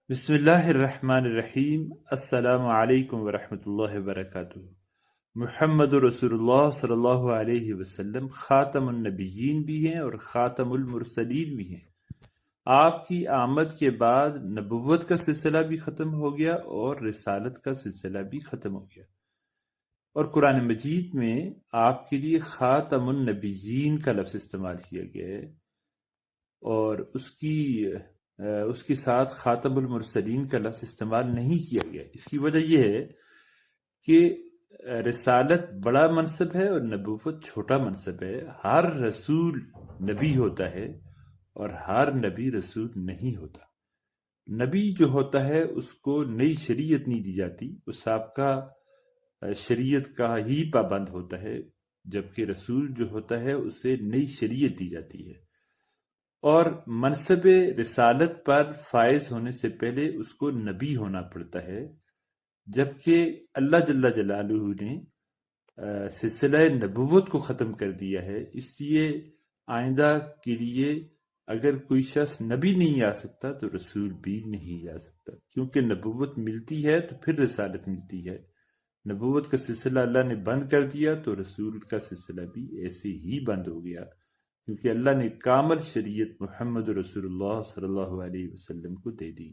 بسم اللہ الرحمن الرحیم۔ السلام علیکم ورحمۃ اللہ وبرکاتہ۔ محمد رسول اللہ صلی اللہ علیہ وسلم خاتم النبیین بھی ہیں اور خاتم المرسلین بھی ہیں۔ آپ کی آمد کے بعد نبوت کا سلسلہ بھی ختم ہو گیا اور رسالت کا سلسلہ بھی ختم ہو گیا، اور قرآن مجید میں آپ کے لیے خاتم النبیین کا لفظ استعمال کیا گیا ہے، اور اس کے ساتھ خاتم المرسلین کا لفظ استعمال نہیں کیا گیا۔ اس کی وجہ یہ ہے کہ رسالت بڑا منصب ہے اور نبوت چھوٹا منصب ہے۔ ہر رسول نبی ہوتا ہے اور ہر نبی رسول نہیں ہوتا۔ نبی جو ہوتا ہے اس کو نئی شریعت نہیں دی جاتی، وہ سابقہ شریعت کا ہی پابند ہوتا ہے، جبکہ رسول جو ہوتا ہے اسے نئی شریعت دی جاتی ہے، اور منصب رسالت پر فائز ہونے سے پہلے اس کو نبی ہونا پڑتا ہے، جبکہ اللہ جل جلالہ نے سلسلہ نبوت کو ختم کر دیا ہے۔ اس لیے آئندہ کے لیے اگر کوئی شخص نبی نہیں آ سکتا تو رسول بھی نہیں آ سکتا، کیونکہ نبوت ملتی ہے تو پھر رسالت ملتی ہے۔ نبوت کا سلسلہ اللہ نے بند کر دیا تو رسول کا سلسلہ بھی ایسے ہی بند ہو گیا، کیونکہ اللہ نے کامل شریعت محمد رسول اللہ صلی اللہ علیہ وسلم کو دے دی۔